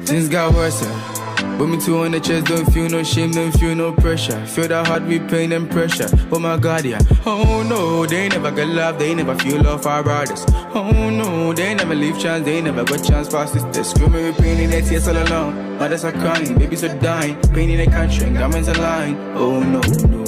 Things got worse. Put me two on the chest, don't feel no shame, don't feel no pressure. Feel that heart with pain and pressure. Oh my God, yeah. Oh no, they never get love, they never feel love for our brothers. Oh no, they never leave chance, they never got chance for our sisters. Screaming with pain in their tears all alone. Mothers are crying, babies are dying. Pain in the country and governments are lying. Oh no, no.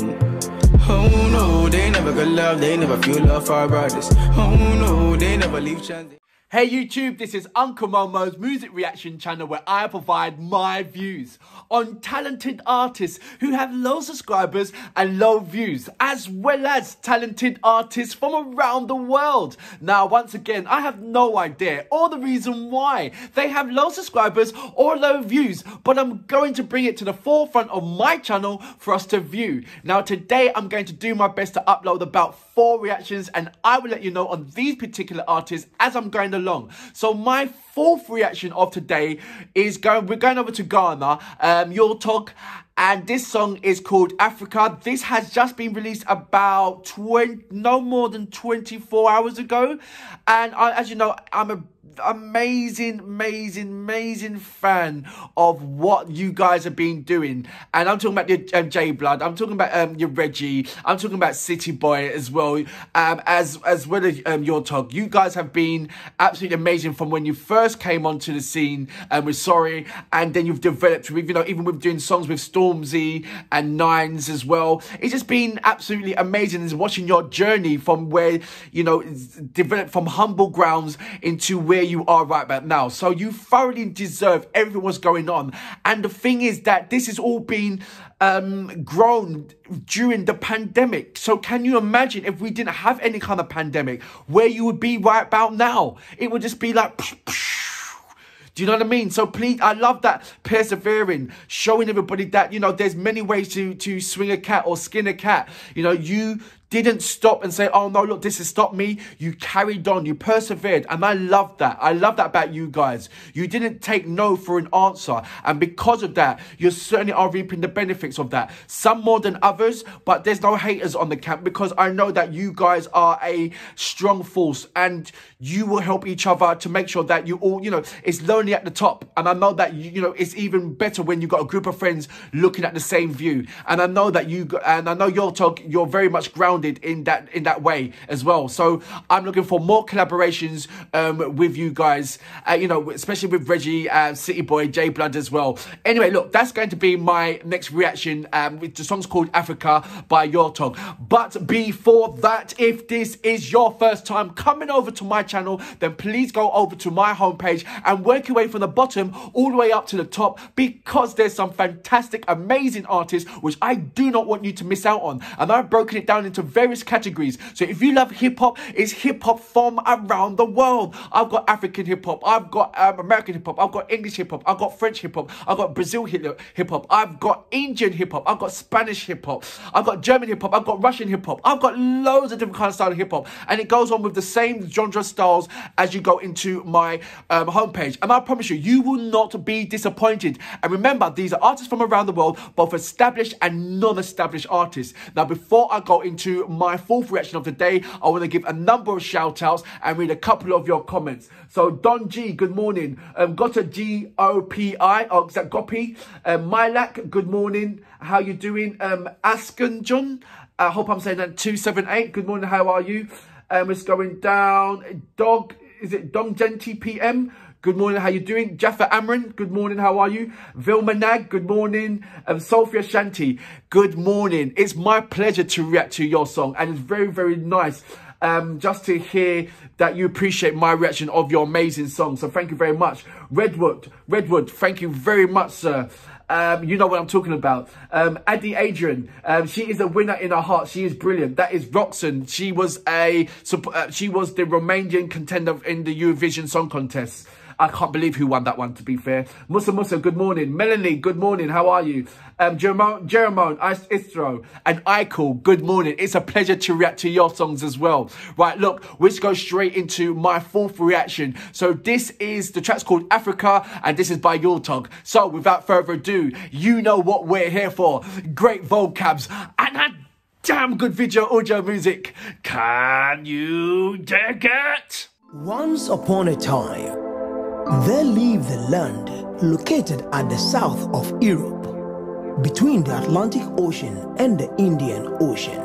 Oh no, they never got love, they never feel love for our brothers. Oh no, they never leave chance. Hey YouTube, this is Uncle Momo's music reaction channel where I provide my views on talented artists who have low subscribers and low views, as well as talented artists from around the world. Now, once again, I have no idea or the reason why they have low subscribers or low views, but I'm going to bring it to the forefront of my channel for us to view. Now, today I'm going to do my best to upload about 4 reactions, and I will let you know on these particular artists as I'm going along. So my 4th reaction of today is we're going over to Ghana, Yaw Tog, and this song is called Africa. This has just been released about no more than 24 hours ago, and as you know, I'm a amazing fan of what you guys have been doing, and I'm talking about your J Blood, I'm talking about your Reggie, I'm talking about City Boy as well, as well as Yaw Tog. You guys have been absolutely amazing from when you first came onto the scene with Sorry, and then you've developed with, you know, even with doing songs with Stormzy and Nines as well. It's just been absolutely amazing is watching your journey from where, you know, developed from humble grounds into where you are right about now. So you thoroughly deserve everything what's going on. And the thing is that this has all been grown during the pandemic. So can you imagine if we didn't have any kind of pandemic, where you would be right about now? It would just be like do you know what I mean? So please, I love that persevering, showing everybody that, you know, there's many ways to swing a cat or skin a cat. You know, you didn't stop and say, oh no, look, this has stopped me. You carried on, you persevered, and I love that. I love that about you guys. You didn't take no for an answer, and because of that, you certainly are reaping the benefits of that. Some more than others, but there's no haters on the camp, because I know that you guys are a strong force, and you will help each other to make sure that you all, you know, it's lonely at the top, and I know that, you know, it's even better when you've got a group of friends looking at the same view, and I know that I know Yaw Tog, you're very much grounded in that way as well. So I'm looking for more collaborations with you guys, you know, especially with Reggie, City Boy, J Blood as well. Anyway, look, that's going to be my next reaction. The song's called Africa by Yaw Tog. But before that, if this is your first time coming over to my channel, then please go over to my homepage and work your way from the bottom all the way up to the top, because there's some fantastic, amazing artists which I do not want you to miss out on. And I've broken it down into various categories. So if you love hip-hop, it's hip-hop from around the world. I've got African hip-hop, I've got American hip-hop, I've got English hip-hop, I've got French hip-hop, I've got Brazil hip-hop, I've got Indian hip-hop, I've got Spanish hip-hop, I've got German hip-hop, I've got Russian hip-hop, I've got loads of different kinds of style of hip-hop, and it goes on with the same genre styles as you go into my homepage, and I promise you, you will not be disappointed. And remember, these are artists from around the world, both established and non-established artists. Now, before I go into my 4th reaction of the day, I want to give a number of shout outs and read a couple of your comments. So Don G, good morning. Gotta G-O-P-I, oh, is that Gopi? Mylak, good morning. How you doing? Asken John, I hope I'm saying that, 278, good morning, how are you? It's going down. Dog, is it Dong Genti PM? Good morning, how you doing? Jaffa Amran, good morning, how are you? Vilma Nag, good morning. Sophia Shanti, good morning. It's my pleasure to react to your song, and it's very nice just to hear that you appreciate my reaction of your amazing song. So thank you very much. Redwood, thank you very much, sir. You know what I'm talking about. Addie Adrian, she is a winner in her heart. She is brilliant. That is Roxanne. She was the Romanian contender in the Eurovision Song Contest. I can't believe who won that one, to be fair. Musa, good morning. Melanie, good morning. How are you? Jeremone, Istro, and Eichel, good morning. It's a pleasure to react to your songs as well. Right, look, let's go straight into my 4th reaction. So this is, the track's called Africa, and this is by Yaw Tog. So without further ado, you know what we're here for. Great vocabs and a damn good audio music. Can you dig it? Once upon a time, there lived the land located at the south of Europe, between the Atlantic Ocean and the Indian Ocean.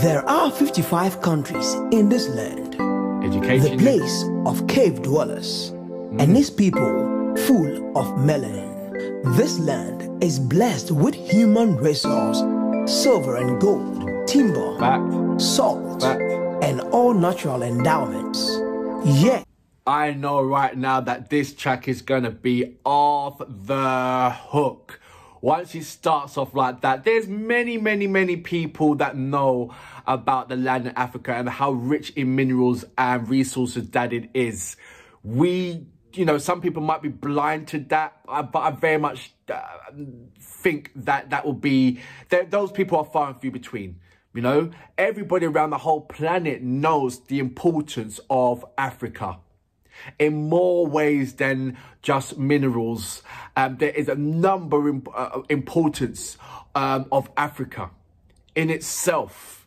There are 55 countries in this land. Education. The place of cave dwellers and its people full of melanin. This land is blessed with human resource, silver and gold, timber, salt, and all natural endowments. Yet, I know right now that this track is going to be off the hook. Once it starts off like that, there's many people that know about the land in Africa and how rich in minerals and resources that it is. Some people might be blind to that, but I very much think that will be, those people are far and few between. Everybody around the whole planet knows the importance of Africa in more ways than just minerals. There is a number of importance of Africa in itself.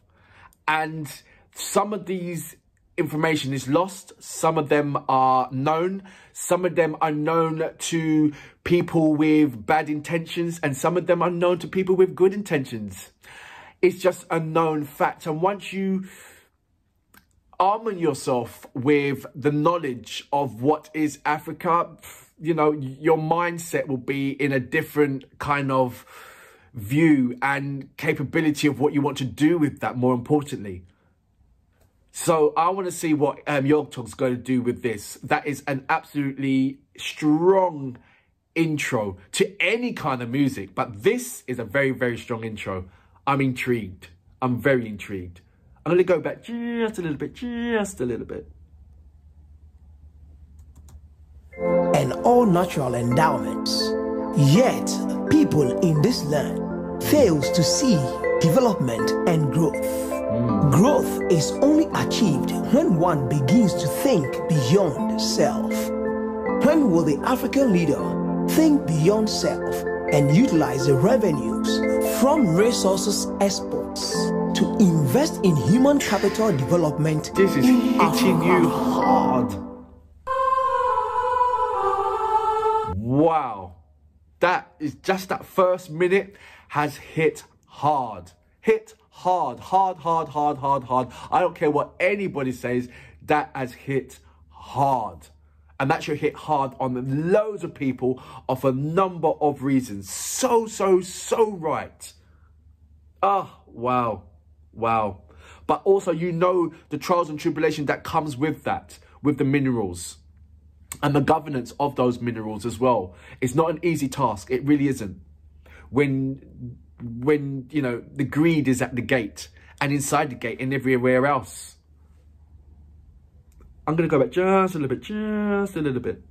And some of these information is lost. Some of them are known. Some of them are known to people with bad intentions. And some of them are known to people with good intentions. It's just a known fact. And once you armor yourself with the knowledge of what is Africa, your mindset will be in a different kind of view and capability of what you want to do with that, more importantly. So I want to see what Yaw Tog's going to do with this. That is an absolutely strong intro to any kind of music, but this is a very strong intro. I'm intrigued. I'm very intrigued. I'm going to go back just a little bit. And all natural endowments. Yet, people in this land fails to see development and growth. Growth is only achieved when one begins to think beyond self. When will the African leader think beyond self and utilize the revenues from resources exports to invest in human capital development? This is hitting you hard. Wow. That is just that first minute has hit hard. Hit hard. I don't care what anybody says, that has hit hard. And that should hit hard on loads of people of a number of reasons. So right. Oh, wow. But also, the trials and tribulation that comes with that, with the minerals and the governance of those minerals as well. It's not an easy task. It really isn't. When the greed is at the gate and inside the gate and everywhere else. I'm going to go back just a little bit.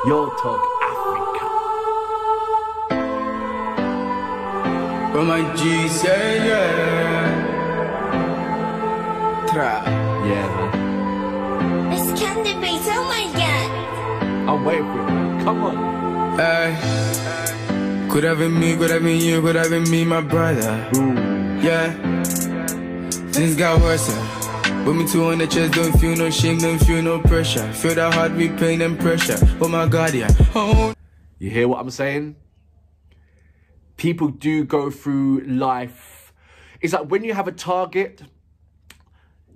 Yaw Tog, Africa. But my G say Yeah, man. It's Khendi Beatz, oh my god. I'm waiting for it, man. Come on. Could have been me, could have been you, could have been me, my brother. Ooh. Yeah. Things got worse. Put me two on the chest, don't feel no shame, don't feel no pressure. Feel that heart with pain and pressure. Oh my God, yeah. Oh. You hear what I'm saying? People do go through life. It's like when you have a target,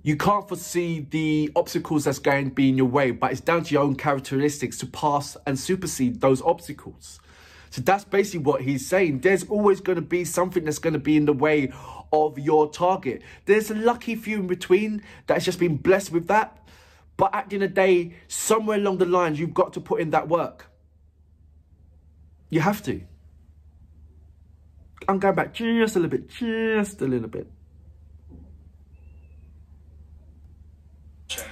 you can't foresee the obstacles that's going to be in your way, but it's down to your own characteristics to pass and supersede those obstacles. So that's basically what he's saying. There's always going to be something that's going to be in the way of your target. There's a lucky few in between that's just been blessed with that. But at the end of the day, somewhere along the lines, you've got to put in that work. You have to. I'm going back just a little bit.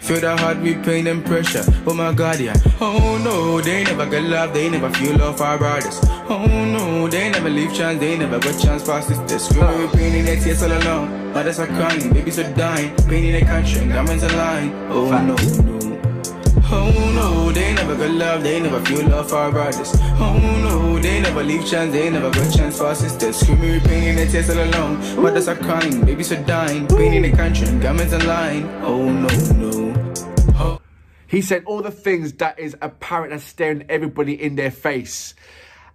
Feel that heart with pain and pressure. Oh my God, yeah. Oh no, they never get love, they never feel love for our brothers. Oh no, they never leave chance, they never got chance past this. Screaming with pain in their tears all along. Mothers are crying, babies are dying, pain in their country, and diamonds are lying. Oh no. Oh no, they never got love, they never feel love for our brothers. Oh no, they never leave chance, they never got chance for our sisters. Screaming, pain in the tears all alone. Mothers are crying, babies are dying. Pain in the country, governments are lying. Oh no, no. Oh. He said all the things that is apparent and staring everybody in their face.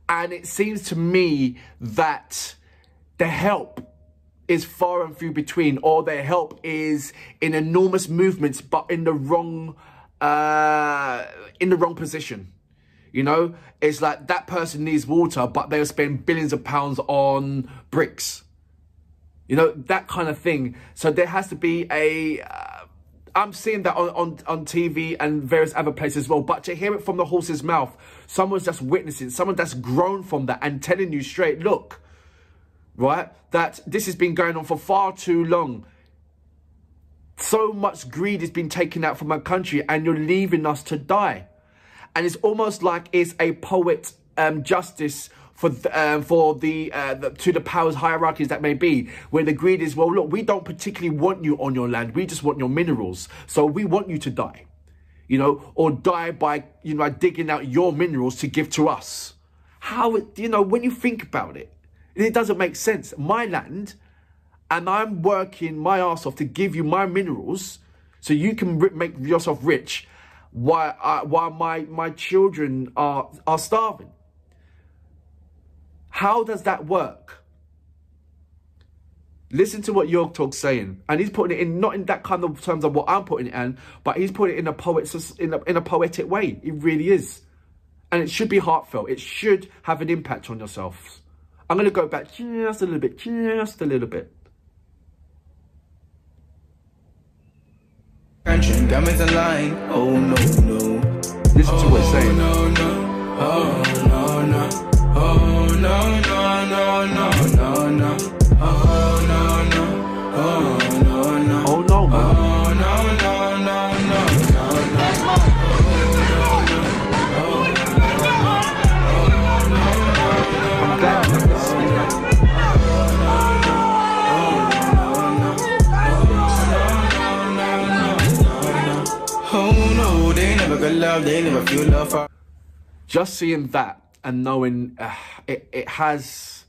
And it seems to me that the help is far and few between, or their help is in enormous movements, but in the wrong position. You know, it's like that person needs water, but they'll spend billions of pounds on bricks. You know, that kind of thing. So there has to be a... I'm seeing that on TV and various other places as well. But to hear it from the horse's mouth, someone's just witnessing, someone that's grown from that and telling you straight, look, right, that this has been going on for far too long. So much greed has been taken out from our country and you're leaving us to die. And it's almost like it's a poet justice for to the powers hierarchies that may be, where the greed is, well, look, we don't particularly want you on your land. We just want your minerals. So we want you to die, you know, or die by, you know, digging out your minerals to give to us. How, you know, when you think about it, it doesn't make sense. My land, and I'm working my ass off to give you my minerals so you can make yourself rich while my children are starving. How does that work? Listen to what Yaw Tog's saying, and he's putting it in not in that kind of terms of what I'm putting it in, but he's putting it in a poetic way. It really is, and it should be heartfelt. It should have an impact on yourself. I'm going to go back just a little bit, just a little bit. Governments are lying. Oh no, no. Listen to what he's saying. No, no. Oh no, no. Oh no, no, no, no, no, no. Oh no, no. Oh no, no. Oh no, man. Oh no, no, no, no, I'm glad you can see that. Oh no, they never got love, they never feel love for. Just seeing that and knowing it has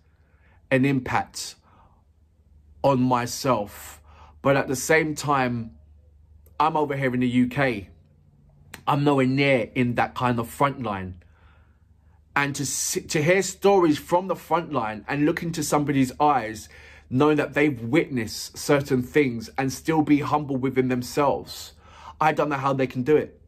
an impact on myself. But at the same time, I'm over here in the UK. I'm nowhere near in that kind of front line. And to hear stories from the front line and look into somebody's eyes, knowing that they've witnessed certain things and still be humble within themselves, I don't know how they can do it.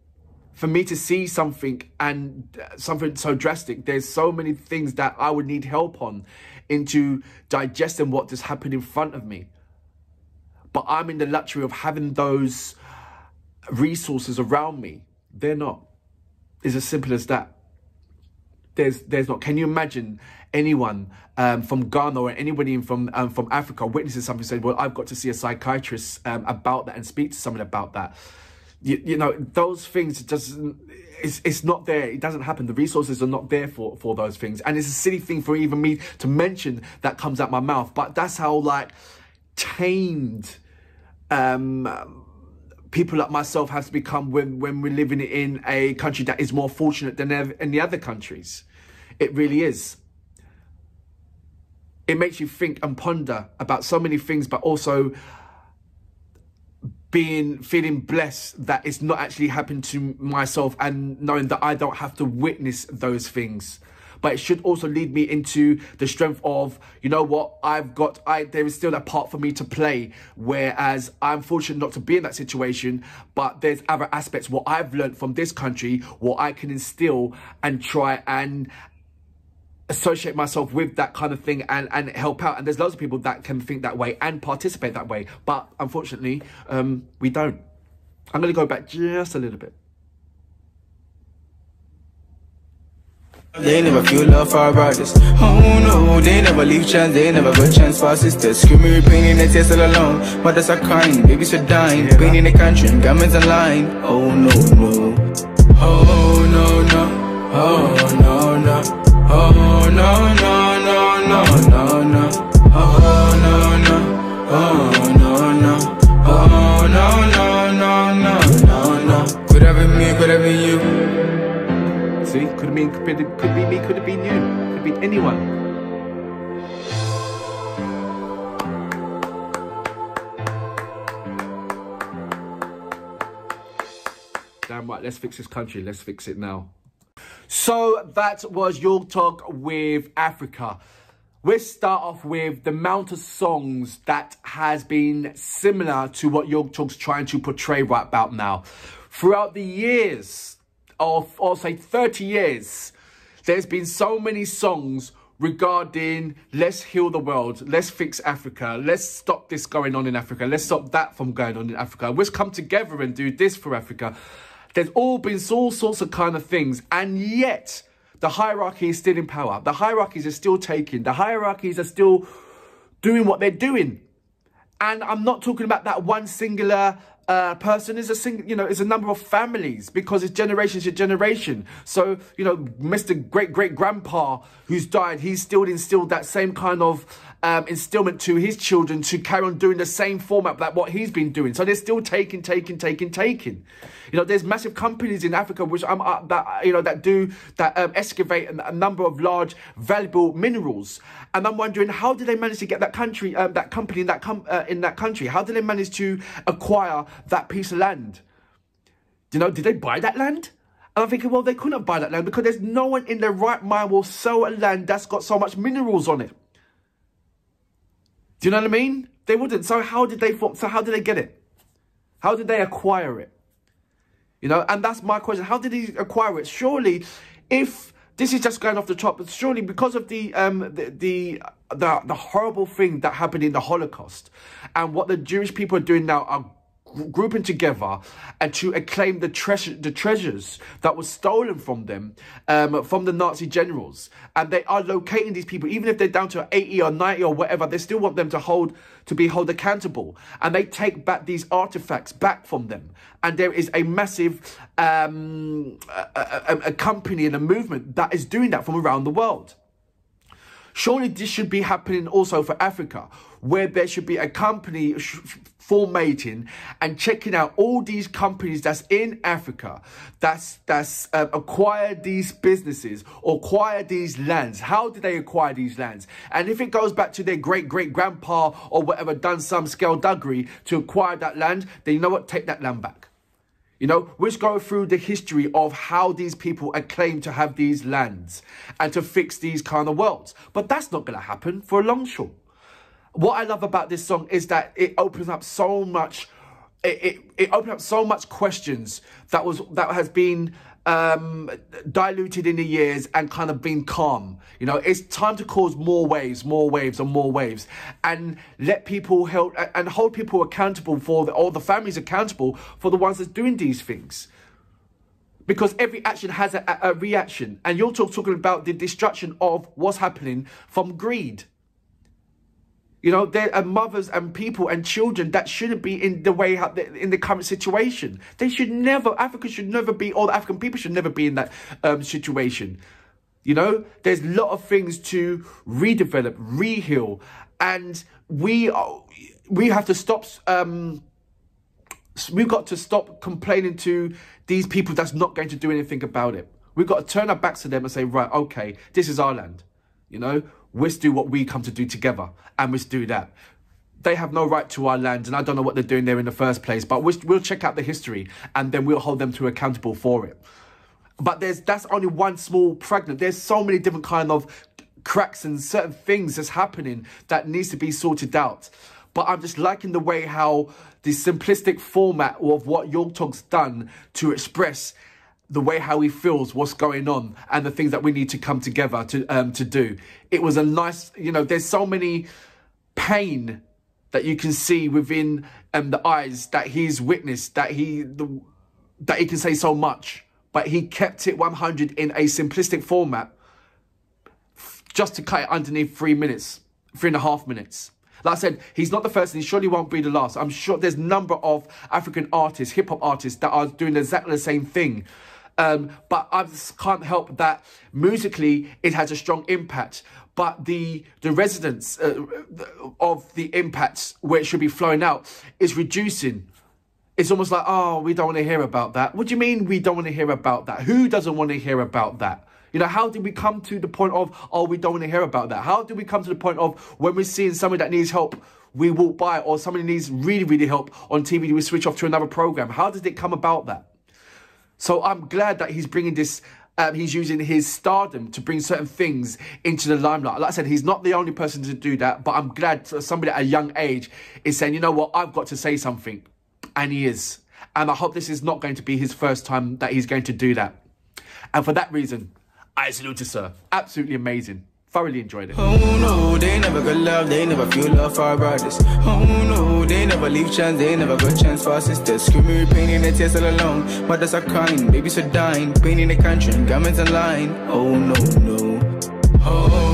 For me to see something and something so drastic, there's so many things that I would need help on into digesting what just happened in front of me. But I'm in the luxury of having those resources around me. They're not. It's as simple as that. There's not. Can you imagine anyone from Ghana or anybody from Africa witnessing something and saying, well, I've got to see a psychiatrist about that and speak to someone about that? You know, those things it's not there. It doesn't happen. The resources are not there for those things. And it's a silly thing for even me to mention that comes out my mouth. But that's how, like, tamed people like myself have to become when we're living in a country that is more fortunate than any other countries. It really is. It makes you think and ponder about so many things, but also feeling blessed that it's not actually happened to myself, and knowing that I don't have to witness those things. But it should also lead me into the strength of, you know what, there is still a part for me to play, whereas I'm fortunate not to be in that situation, but there's other aspects, what I've learned from this country, what I can instill and try and associate myself with that kind of thing and help out. And there's loads of people that can think that way and participate that way. But unfortunately, we don't. I'm going to go back just a little bit. They never feel love for our brothers. Oh no, they never leave chance, they never got chance for our sisters. Screaming, pain in the tears all alone. Mothers are crying, babies are dying. Pain in the country, governments are lying. Oh no, no. Oh no, no. Oh no, no. Oh no, no, no, no, no, no. Oh no, no. Oh no, no. Oh no, no, no, no, no, no. Could have been me, could have been you, could be me, could have been you, could be anyone. Damn right, let's fix this country. Let's fix it now. So that was Yaw Tog with Africa. We'll start off with the amount of songs that has been similar to what Yaw Tog's trying to portray right about now. Throughout the years of, or say 30 years, there's been so many songs regarding let's heal the world, let's fix Africa, let's stop this going on in Africa, let's stop that from going on in Africa, let's come together and do this for Africa. There's all been all sorts of kind of things, and yet the hierarchy is still in power. The hierarchies are still taking. The hierarchies are still doing what they're doing. And I'm not talking about that one singular person. Is a number of families, because it's generation to generation. So, you know, Mr. Great-Great-Grandpa who's died, he's still instilled that same kind of instillment to his children to carry on doing the same format like what he's been doing. So they're still taking. You know, there's massive companies in Africa which excavate a number of large valuable minerals, and I'm wondering, how did they manage to get that company in that country? How did they manage to acquire that piece of land? You know, did they buy that land? And I'm thinking, well, they couldn't buy that land because there's no one in their right mind will sell a land that's got so much minerals on it. Do you know what I mean? They wouldn't. So how did they get it? How did they acquire it? You know, and that's my question. How did he acquire it? Surely, if this is just going off the top, but surely because of the horrible thing that happened in the Holocaust, and what the Jewish people are doing now are grouping together and to acclaim the treasures that was stolen from them, from the Nazi generals, and they are locating these people, even if they're down to 80 or 90 or whatever, they still want them to be held accountable, and they take back these artifacts back from them. And there is a massive a company and a movement that is doing that from around the world. Surely this should be happening also for Africa, where there should be a company formatting and checking out all these companies that's in Africa, that's acquired these businesses or acquired these lands. How did they acquire these lands? And if it goes back to their great-great-grandpa or whatever done some skullduggery to acquire that land, then you know what? Take that land back. You know, we're just going through the history of how these people acclaim to have these lands and to fix these kind of worlds. But that's not going to happen for a long shot. What I love about this song is that it opens up so much. It opened up so much questions that has been diluted in the years and kind of been calm. You know, it's time to cause more waves, and let people hold people accountable all the families accountable for the ones that's doing these things. Because every action has a reaction, and you're talking about the destruction of what's happening from greed. You know, there are mothers and people and children that shouldn't be in the current situation. Africa should never be, or the African people should never be in that situation. You know, there's a lot of things to redevelop, reheal, and we have to stop. We've got to stop complaining to these people that's not going to do anything about it. We've got to turn our backs to them and say, right, okay, this is our land. You know, let's do what we come to do together, and let's do that. They have no right to our land, and I don't know what they're doing there in the first place, but we'll check out the history, and then we'll hold them to accountable for it. But that's only one small fragment. There's so many different kind of cracks and certain things that's happening that needs to be sorted out. But I'm just liking the way how the simplistic format of what Yaw Tog's done to express the way how he feels, what's going on, and the things that we need to come together to do. It was a nice, you know, there's so many pain that you can see within the eyes that he's witnessed, that he can say so much, but he kept it 100 in a simplistic format just to cut it underneath 3.5 minutes. Like I said, he's not the first and he surely won't be the last. I'm sure there's a number of African artists, hip-hop artists, that are doing exactly the same thing. But I just can't help that musically it has a strong impact, but the resonance of the impacts where it should be flowing out is reducing. It's almost like, oh, we don't want to hear about that. What do you mean we don't want to hear about that? Who doesn't want to hear about that? You know, how did we come to the point of, oh, we don't want to hear about that? How did we come to the point of when we're seeing somebody that needs help, we walk by, or somebody needs really, really help on TV, we switch off to another program? How did it come about that? So I'm glad that he's bringing this, he's using his stardom to bring certain things into the limelight. Like I said, he's not the only person to do that, but I'm glad somebody at a young age is saying, you know what, I've got to say something. And he is. And I hope this is not going to be his first time that he's going to do that. And for that reason, I salute to Sir. Absolutely amazing. Thoroughly enjoyed it. Oh no, they never got love, they never feel love for our brothers. Oh no, they never leave chance, they never got chance for our sisters. Screaming, pain in the tears all alone. Mothers are crying, babies are dying, pain in the country, garments are lying. Oh no, no. Oh.